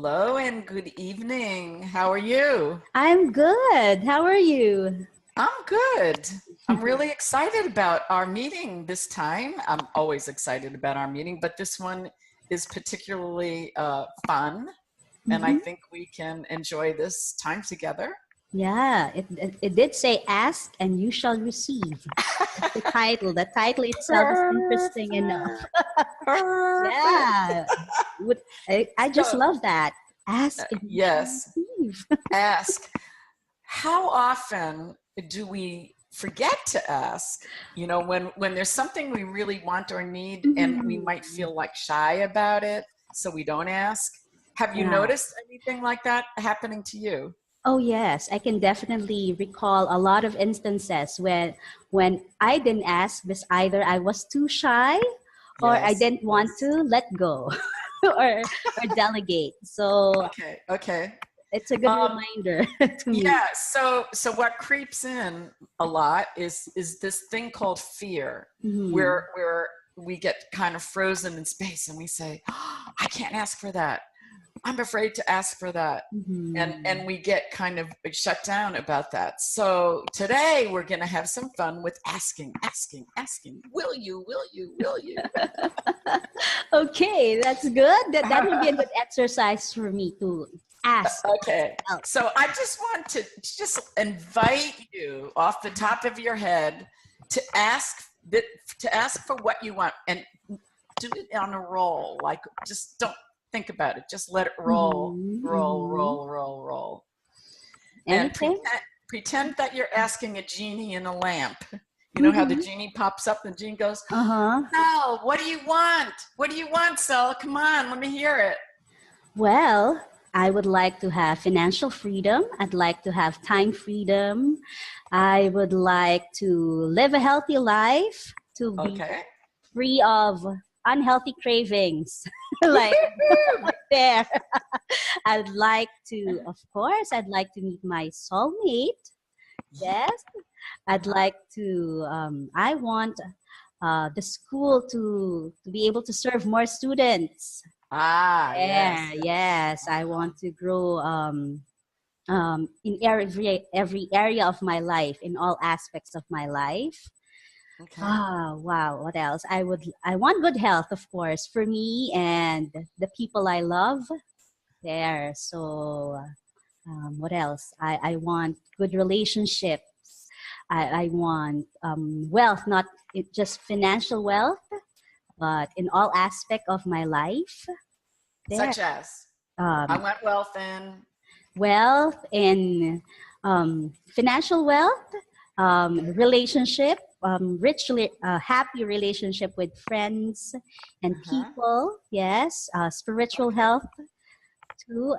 Hello and good evening. How are you? I'm good. How are you? I'm good. I'm really excited about our meeting this time. I'm always excited about our meeting, but this one is particularly fun, and I hmm think we can enjoy this time together. Yeah, it did say ask and you shall receive. That's the title. The title itself is Perfect. interesting enough. Perfect. Yeah. I just So, love that. Ask and you shall yes, receive. ask. How often do we forget to ask? You know, when there's something we really want or need and we Mhm. might feel like shy about it, so we don't ask. Have you Yeah. noticed anything like that happening to you? Oh yes, I can definitely recall a lot of instances when I didn't ask because either I was too shy or I Yes, didn't want yes. to let go or delegate. So Okay, okay. it's a good Um, reminder to me. yeah, so what creeps in a lot is this thing called fear, Mhm. where we get kind of frozen in space and we say, oh, I can't ask for that. I'm afraid to ask for that. And Mhm. we get kind of shut down about that. So today we're going to have some fun with asking. Will you? Will you? Will you? Okay, that's good. That will be a good exercise for me to ask Okay. myself. So I just want to just invite you off the top of your head to ask that to ask for what you want and do it on a roll. Like just don't think about it. Just let it roll, Mhm. roll, Mhm. roll, roll, roll. And Anything? pretend that you're asking a genie in a lamp. You know how the Mhm. genie pops up and the genie goes, Uh-huh. Sel, what do you want? What do you want, Sel? Come on, let me hear it. Well, I would like to have financial freedom. I'd like to have time freedom. I would like to live a healthy life, to be Okay. free of unhealthy cravings. Like there. I'd like to, of course, I'd like to meet my soulmate. Yeah. Yes. I'd Uh-huh. like to, I want the school to be able to serve more students. Ah, yes, Yeah, yes. yes. I Uh-huh. want to grow in every area of my life, in all aspects of my life. Okay. Ah, wow. What else? I want good health, of course, for me and the people I love there. So, what else? I want good relationships. I want wealth, not just financial wealth, but in all aspect of my life. There, Such as, I um, want wealth in. wealth and financial wealth, Okay. relationship, happy relationship with friends and Uh-huh. people. Yes, spiritual Okay. health too,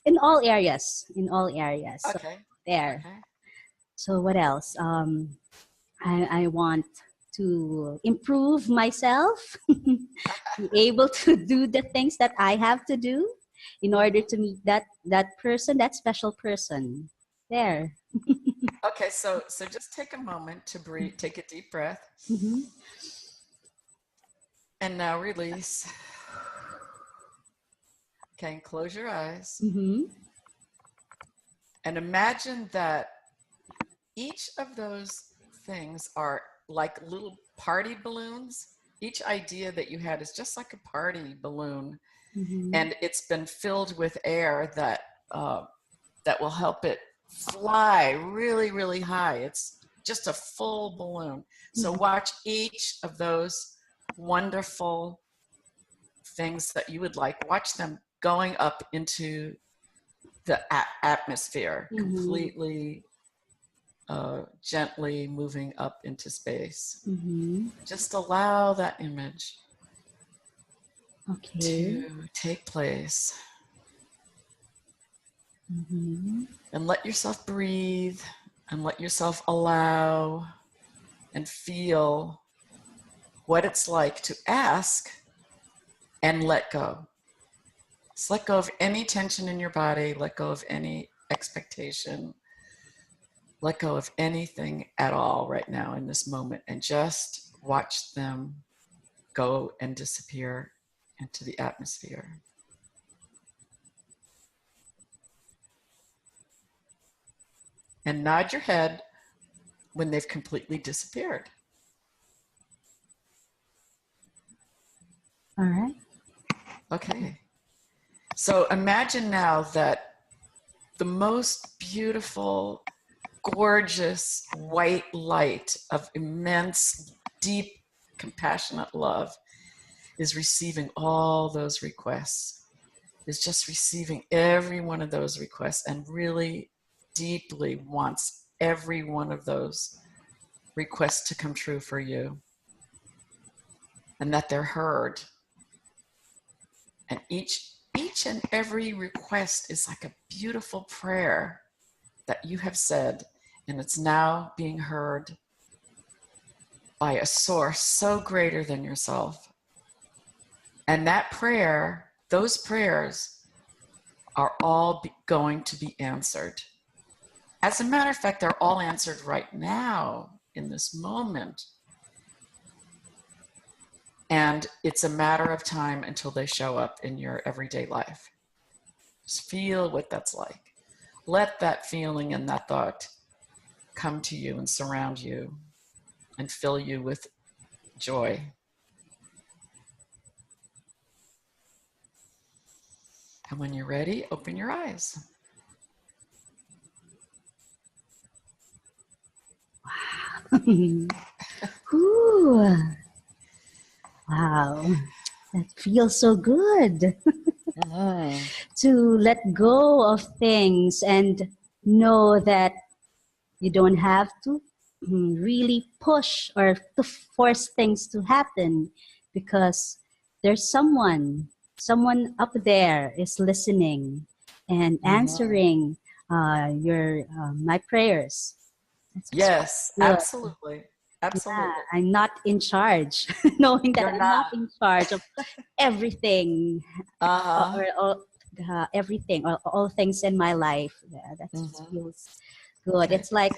in all areas. In all areas. So Okay. there. Okay. So what else? I want to improve myself, be able to do the things that I have to do in order hmm to meet that person, that special person. There. Okay, so just take a moment to breathe, take a deep breath, Mm-hmm. and now release. Okay, and close your eyes Mm-hmm. and imagine that each of those things are like little party balloons. Each idea that you had is just like a party balloon, Mm-hmm. and it's been filled with air uh, that will help it fly really, really high. It's just a full balloon. So watch each of those wonderful things that you would like, watch them going up into the atmosphere, Mm-hmm. completely gently moving up into space. Mm-hmm. Just allow that image Okay. to take place Mm-hmm. and let yourself breathe and let yourself allow and feel what it's like to ask and let go. Just let go of any tension in your body, let go of any expectation, let go of anything at all right now in this moment, and just watch them go and disappear into the atmosphere. and nod your head when they've completely disappeared. All right. Okay. So imagine now that the most beautiful, gorgeous white light of immense, deep, compassionate love is receiving all those requests, is just receiving every one of those requests and really deeply wants every one of those requests to come true for you, and that they're heard. And each and every request is like a beautiful prayer that you have said, and it's now being heard by a source so greater than yourself. And that prayer, those prayers are all going to be answered. As a matter of fact, they're all answered right now in this moment. And it's a matter of time until they show up in your everyday life. Just feel what that's like. Let that feeling and that thought come to you and surround you and fill you with joy. And when you're ready, open your eyes. Ooh. Wow, that feels so good. To let go of things and know that you don't have to really push or to force things to happen, because there's someone up there is listening and answering your my prayers. Yes, Good. absolutely. Absolutely. Yeah, I'm not in charge, knowing that You're I'm not. not in charge of everything, Uh-huh. or everything, or all things in my life. Yeah, that feels good. Okay. It's like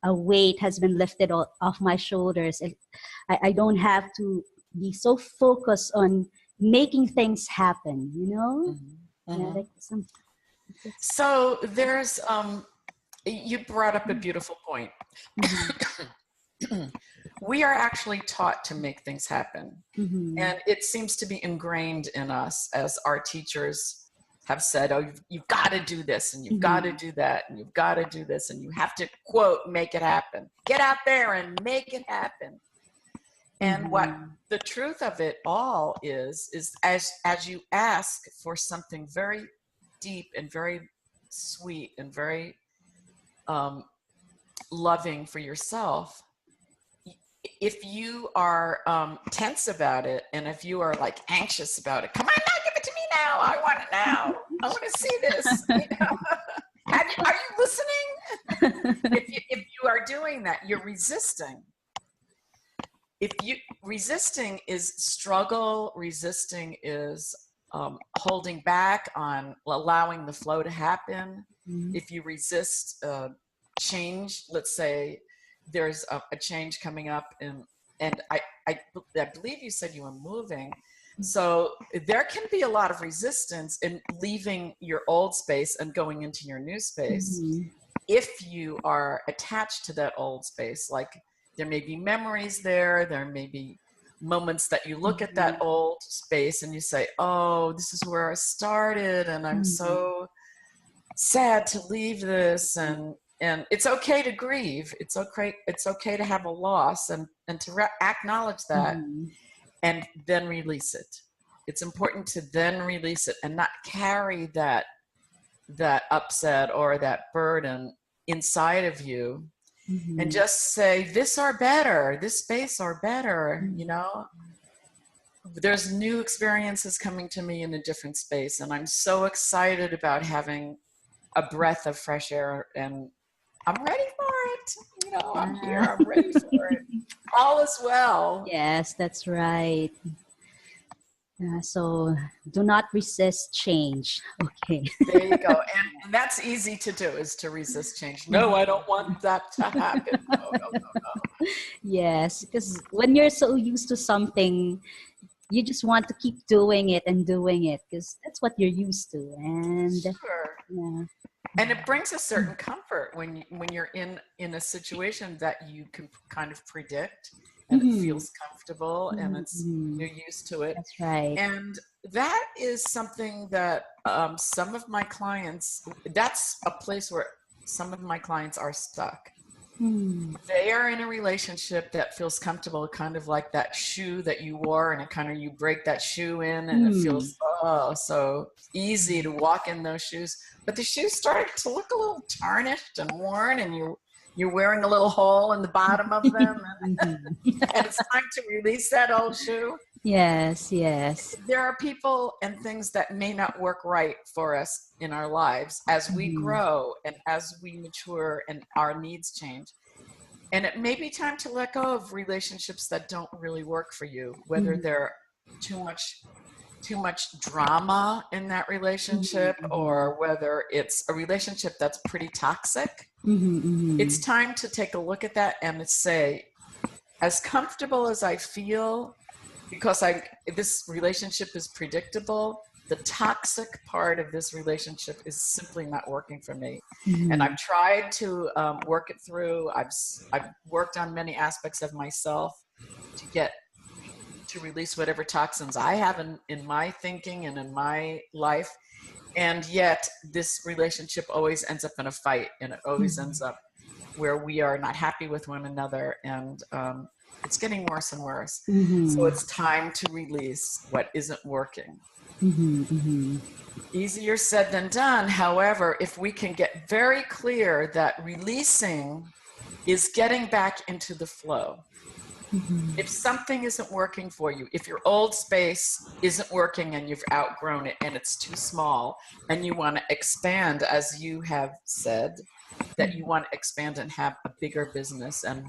a weight has been lifted off my shoulders. I don't have to be so focused on making things happen, you know? Yeah, like So there's, you brought up a beautiful point. We are actually taught to make things happen. And it seems to be ingrained in us, as our teachers have said, oh, you've got to do this, and you've got to do that, and you've got to do this, and you have to, quote, make it happen. Get out there and make it happen. And what the truth of it all is as you ask for something very deep and very sweet and very loving for yourself, if you are tense about it, and if you are like anxious about it, come on now, give it to me now. I want it now. I want to see this. You know? Are you listening? If you are doing that, you're resisting. Resisting is struggle, resisting is holding back on allowing the flow to happen. If you resist change, let's say there's a change coming up, and I believe you said you were moving. So there can be a lot of resistance in leaving your old space and going into your new space. If you are attached to that old space, like there may be memories there may be moments that you look at that old space and you say, oh, this is where I started, and I'm so sad to leave this, and it's okay to grieve. It's okay to have a loss, and to acknowledge that, and then release it. It's important to then release it and not carry that upset or that burden inside of you, and just say, this or better, this space or better, you know. There's new experiences coming to me in a different space, and I'm so excited about having a breath of fresh air, and I'm ready for it. You know, I'm here, I'm ready for it. All is well. Yes, that's right. So do not resist change. Okay. There you go. And that's easy to do, is to resist change. No, I don't want that to happen. No. Yes, because when you're so used to something, you just want to keep doing it and doing it because that's what you're used to. And Sure. yeah. And it brings a certain comfort when you're in a situation that you can kind of predict, and it Mhm. feels comfortable, and Mhm. you're used to it. That's right. And that is something that some of my clients, that's a place where some of my clients are stuck. Hmm. They are in a relationship that feels comfortable, kind of like that shoe that you wore, and it kind of, you break that shoe in, and it Hmm. feels, oh, so easy to walk in those shoes. But the shoes started to look a little tarnished and worn, and you're wearing a little hole in the bottom of them, Mhm. and it's time to release that old shoe. Yes, yes. There are people and things that may not work right for us in our lives as we Mhm. grow and as we mature and our needs change. And it may be time to let go of relationships that don't really work for you, whether Mhm. they're too much too much drama in that relationship, Mhm. or whether it's a relationship that's pretty toxic. Mhm. It's Mhm. time to take a look at that and say, as comfortable as I feel, because this relationship is predictable, the toxic part of this relationship is simply not working for me. And Mhm. I've tried to work it through. I've worked on many aspects of myself to get to release whatever toxins I have in my thinking and in my life. And yet this relationship always ends up in a fight, and it always ends up where we are not happy with one another, and it's getting worse and worse. So Mhm. it's time to release what isn't working. Mhm. Mhm. Easier said than done. However, if we can get very clear that releasing is getting back into the flow. Mhm. If something isn't working for you, if your old space isn't working and you've outgrown it and it's too small and you want to expand, as you have said, that you want to expand and have a bigger business and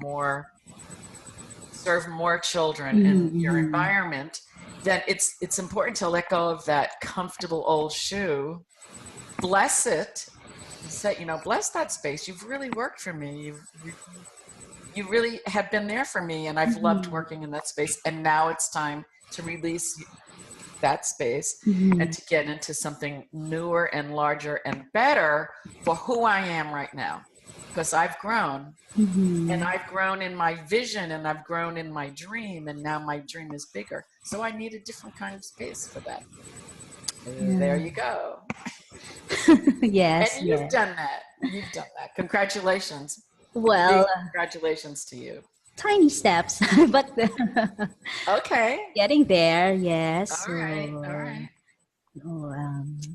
serve more children Mhm. in your Mhm. environment, then it's important to let go of that comfortable old shoe, bless it, and say, bless that space. You've really worked for me. You really have been there for me, and I've loved Mhm. working in that space. And now it's time to release that space and Mhm. to get into something newer and larger and better for who I am right now. Because I've grown, and Mhm. I've grown in my vision, and I've grown in my dream, and now my dream is bigger. So I need a different kind of space for that. There Yeah. you go. And Yes, you've yes. done that. You've done that. Congratulations. Big Well, congratulations to you. tiny steps, but Okay. getting there. Yes. All right. All So, right.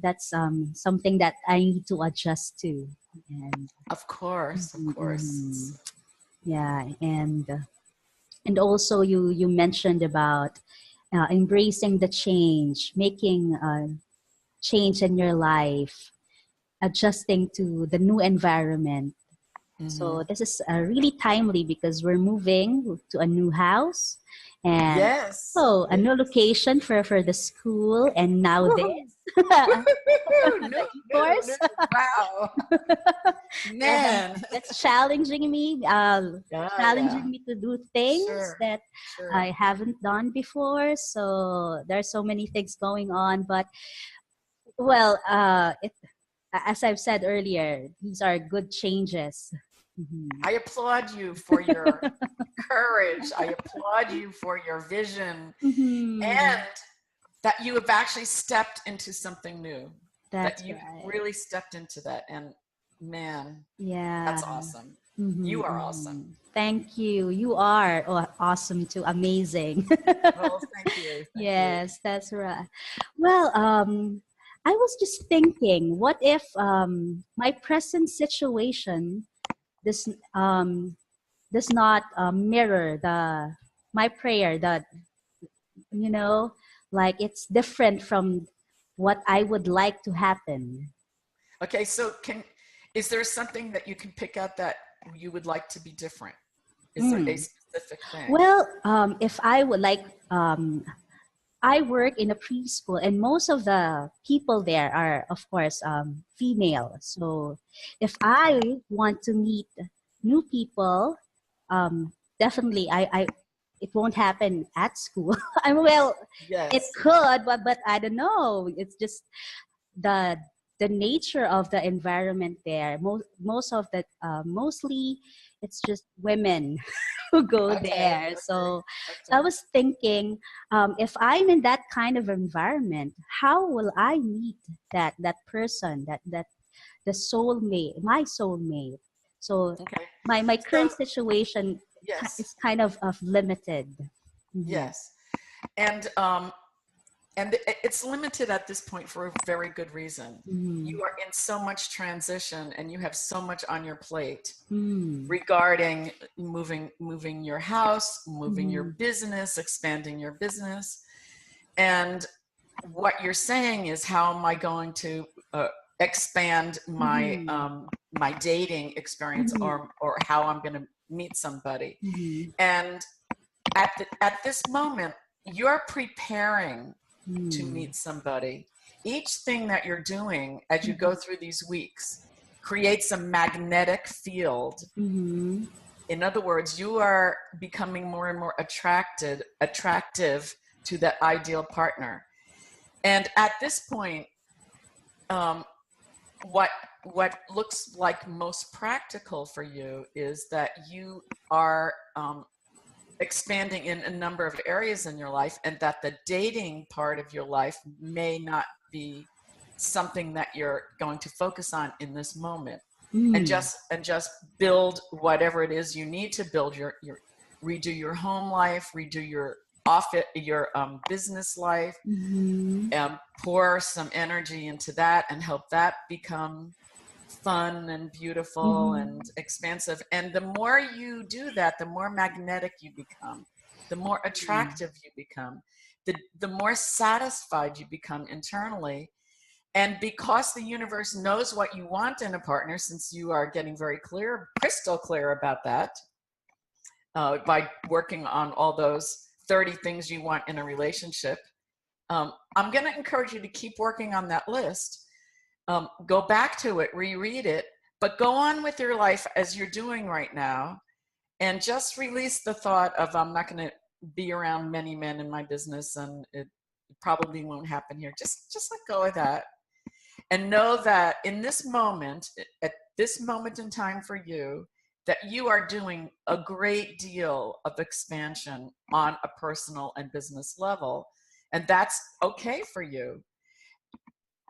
that's something that I need to adjust to. And Of course. Of mhm, course. mhm. Yeah, and also you mentioned about embracing the change, making change in your life, adjusting to the new environment. So Hmm. this is really timely because we're moving to a new house and Yes. oh, a Yes. new location for the school, and now Woohoo. this Woohoo. the New, new, e-course. new. Wow. And Man. that's challenging me, Yeah, yeah. challenging me to do things Sure. that I Sure. haven't done before. So there's so many things going on, but well, as I've said earlier, these are good changes. Mhm. I applaud you for your courage. I applaud you for your vision, Mhm. and that you have actually stepped into something new, that That's you right. really stepped into that. And man, Yeah. that's awesome. You Mhm, are awesome. mhm. Thank you. You are awesome too. Amazing. Well, thank you. Thank you. Yes, that's right. Well, I was just thinking, what if my present situation does does not mirror the my prayer, that you know, like it's different from what I would like to happen. Okay, so is there something that you can pick out that you would like to be different? Is there a Mm. specific thing? Well, if I would like, I work in a preschool, and most of the people there are, of course, female. So if Okay. I want to meet new people, definitely, it won't happen at school. I mean, well, it Yes. could, but I don't know. It's just the the nature of the environment there. Most of the mostly it's just women who go Okay. there. Okay. So I Okay. was thinking, if I'm in that kind of environment, how will I meet that person, that the soulmate, my soulmate? So Okay. my So current situation yes. is kind of limited. Mm-hmm. Yes. And it's limited at this point for a very good reason. Mm-hmm. You are in so much transition and you have so much on your plate Mm-hmm. regarding moving your house, moving your Mm-hmm. business, expanding your business. And what you're saying is, how am I going to expand Mm-hmm. my dating experience, Mm-hmm. or how I'm going to meet somebody? Mm-hmm. And at this moment, you're preparing to Mm-hmm. meet somebody. Each thing that you're doing as you Mm-hmm. go through these weeks creates a magnetic field. Mm-hmm. In other words, you are becoming more and more attractive to that ideal partner. And at this point, um, what looks like most practical for you is that you are expanding in a number of areas in your life, and that the dating part of your life may not be something that you're going to focus on in this moment, and Mm-hmm. just build whatever it is you need to build, your redo your home life, redo your office, your business life, Mm-hmm. pour some energy into that and help that become fun and beautiful Mm-hmm. and expansive. And the more you do that, the more magnetic you become, the more attractive you become, the more satisfied you become internally. And because the universe knows what you want in a partner, since you are getting very clear, crystal clear about that, by working on all those 30 things you want in a relationship, I'm going to encourage you to keep working on that list. Go back to it, reread it, but go on with your life as you're doing right now, and just release the thought of, I'm not going to be around many men in my business, and it probably won't happen here. Just let go of that, and know that in this moment, at this moment in time for you, that you are doing a great deal of expansion on a personal and business level, and that's okay for you.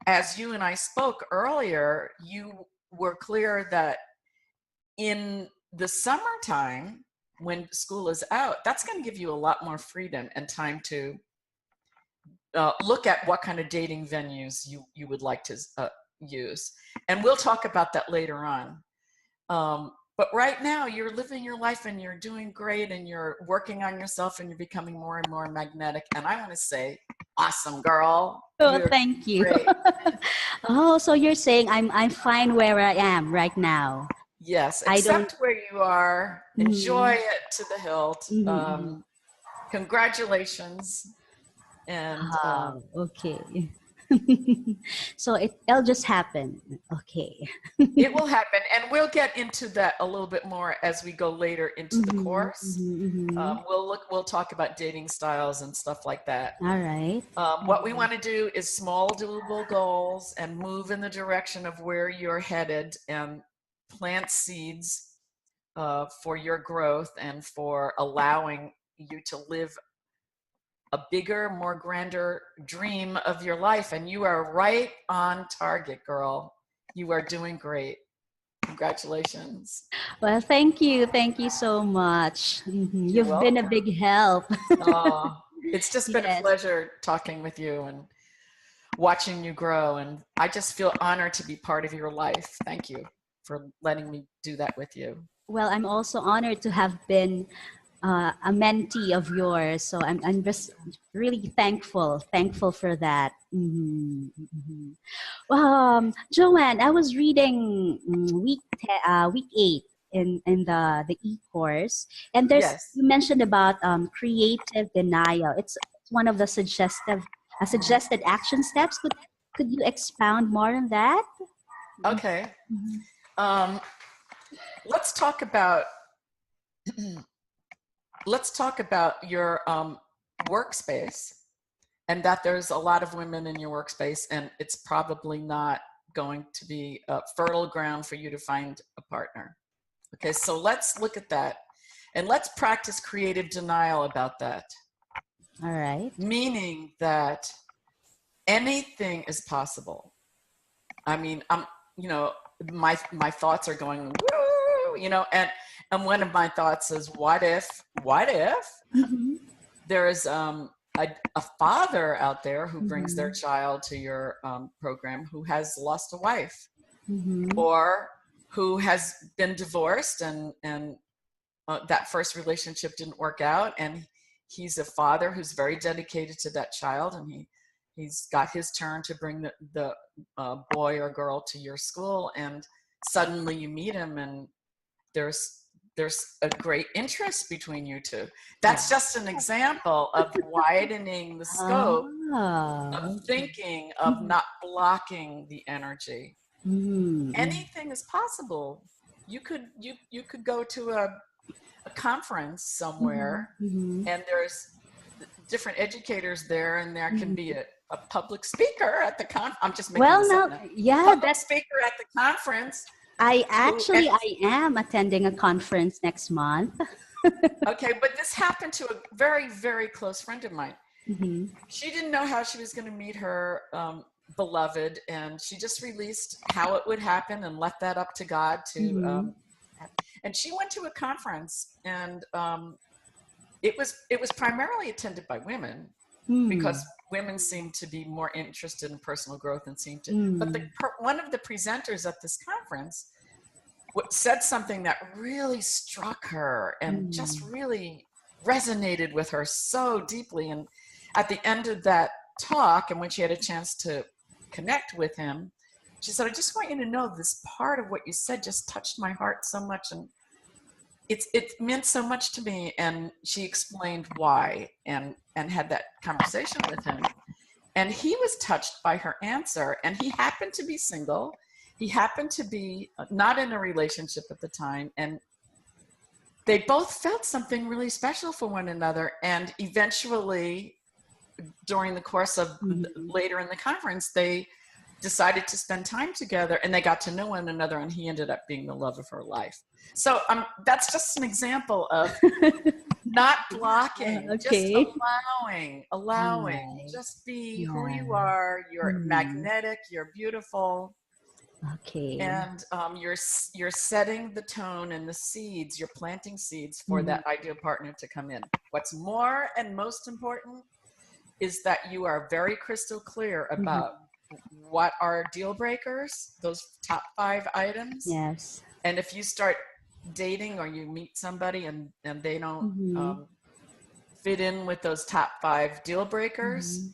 As you and I spoke earlier, you were clear that in the summertime, when school is out, that's going to give you a lot more freedom and time to look at what kind of dating venues you would like to use. And we'll talk about that later on. But right now, you're living your life and you're doing great, and you're working on yourself, and you're becoming more and more magnetic. And I want to say, awesome, girl. Oh, You're thank you. great. Oh, so you're saying I'm fine where I am right now. Yes, I don't. accept where you are. Enjoy Mm-hmm. it to the hilt. Mm-hmm. Congratulations. And Oh, okay. So it'll just happen. Okay. it will happen. And we'll get into that a little bit more as we go later into the Mm-hmm. course. Mm-hmm. Mm-hmm. We'll talk about dating styles and stuff like that. All right. What we want to do is small, doable goals, and move in the direction of where you're headed, and plant seeds for your growth and for allowing you to live a bigger, more grander dream of your life. And you are right on target, girl. You are doing great. Congratulations. Well, thank you. Thank you so much. Mhm. You're You've been a welcome. big help. Oh, it's just been a Yes. pleasure talking with you and watching you grow. And I just feel honored to be part of your life. Thank you for letting me do that with you. Well, I'm also honored to have been a mentee of yours. So I'm just really thankful for that. Joanne, I was reading week 8 in the e-course, and Yes. you mentioned about creative denial. It's one of the suggested action steps. Could you expound more on that? Okay. Mhm. Um, let's talk about let's talk about your workspace, and that there's a lot of women in your workspace, and it's probably not going to be a fertile ground for you to find a partner. Okay, so let's look at that, and let's practice creative denial about that. All right. Meaning that anything is possible. I mean, my thoughts are going, woo, and one of my thoughts is, what if Mm-hmm. there is a father out there who brings their child to your program who has lost a wife, Mm-hmm. or who has been divorced, and that first relationship didn't work out, and he's a father who's very dedicated to that child, and he's got his turn to bring the boy or girl to your school, and suddenly you meet him, and there's a great interest between you two. That's just an example of widening the scope of thinking, of not blocking the energy. Mm-hmm. Anything is possible. You could go to a conference somewhere, Mm-hmm. and there's different educators there, and there can be a public speaker at the I'm just making this up now. Yeah, Public speaker at the conference. I am attending a conference next month. Okay, but this happened to a very, very close friend of mine. Mm-hmm. She didn't know how she was going to meet her beloved, and she just released how it would happen and left that up to God to. And she went to a conference, and it was primarily attended by women, because women seem to be more interested in personal growth and seem to. But one of the presenters at this conference said something that really struck her and just really resonated with her so deeply. And at the end of that talk, and when she had a chance to connect with him, she said, "I just want you to know this part of what you said just touched my heart so much, and it meant so much to me." And she explained why, and had that conversation with him. And he was touched by her answer, and he happened to be single. He happened to be not in a relationship at the time, and they both felt something really special for one another. And eventually, during the course of later in the conference, they decided to spend time together, and they got to know one another, and he ended up being the love of her life. So that's just an example of not blocking, just allowing, just be who you are. You're magnetic, you're beautiful. Okay. And you're setting the tone and the seeds, you're planting seeds for that ideal partner to come in. What's more and most important is that you are very crystal clear about what are deal breakers, those top 5 items. Yes. And if you start dating, or you meet somebody and they don't fit in with those top 5 deal breakers,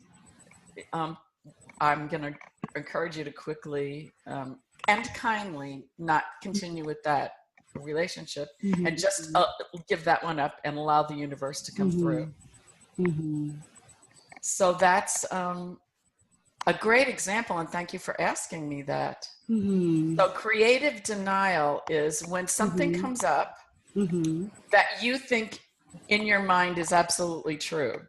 I'm going to encourage you to quickly and kindly not continue with that relationship, and just give that one up and allow the universe to come through. So that's a great example, and thank you for asking me that. So creative denial is when something comes up that you think in your mind is absolutely true,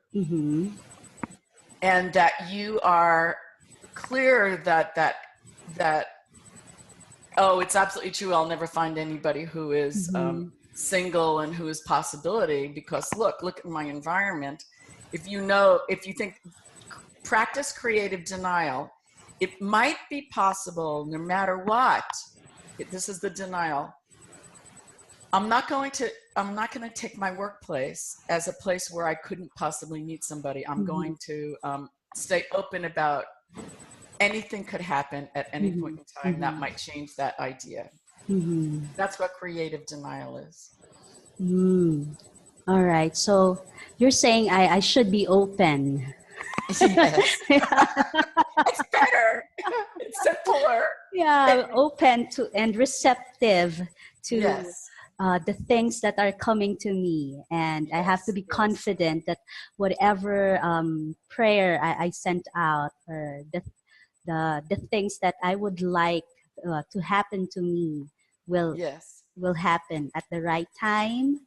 and that you are clear that oh, it's absolutely true, I'll never find anybody who is single and who is possibility, because look at my environment. If you think, practice creative denial, it might be possible no matter what. This is the denial. I'm not going to take my workplace as a place where I couldn't possibly meet somebody. I'm going to stay open about anything could happen at any point in time that might change that idea. That's what creative denial is. All right. So you're saying I should be open. Yes. It's better. It's simpler. Yeah, open to and receptive to the things that are coming to me. And I have to be confident that whatever prayer I sent out, or the things that I would like to happen to me will happen at the right time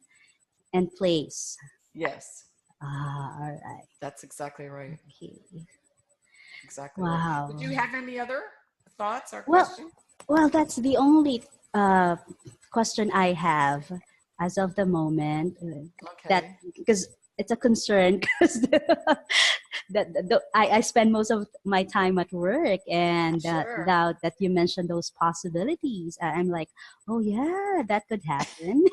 and place. Yes, All right. that's exactly right. Okay. Exactly right. Wow. Did you have any other thoughts or Well, questions? well, that's the only question I have as of the moment. That Okay. because it's a concern because I spend most of my time at work, and Sure. now that you mentioned those possibilities, I'm like, oh yeah, that could happen.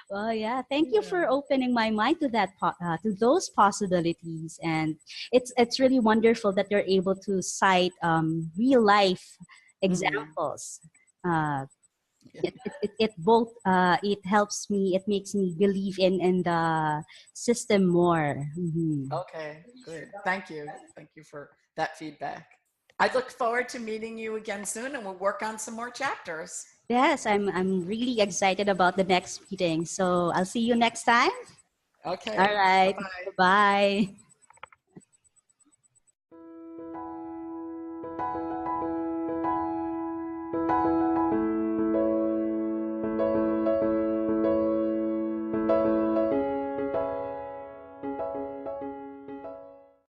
Well, yeah. Thank you Yeah. for opening my mind to to those possibilities, and it's really wonderful that you're able to cite real life Hmm. examples. Uh, Yeah. it both it helps me. It makes me believe in the system more. Mhm. Okay, good. Thank you. Thank you for that feedback. I look forward to meeting you again soon and we'll work on some more chapters. Yes, I'm really excited about the next meeting. So I'll see you next time. All Okay. right. Bye-bye. Bye.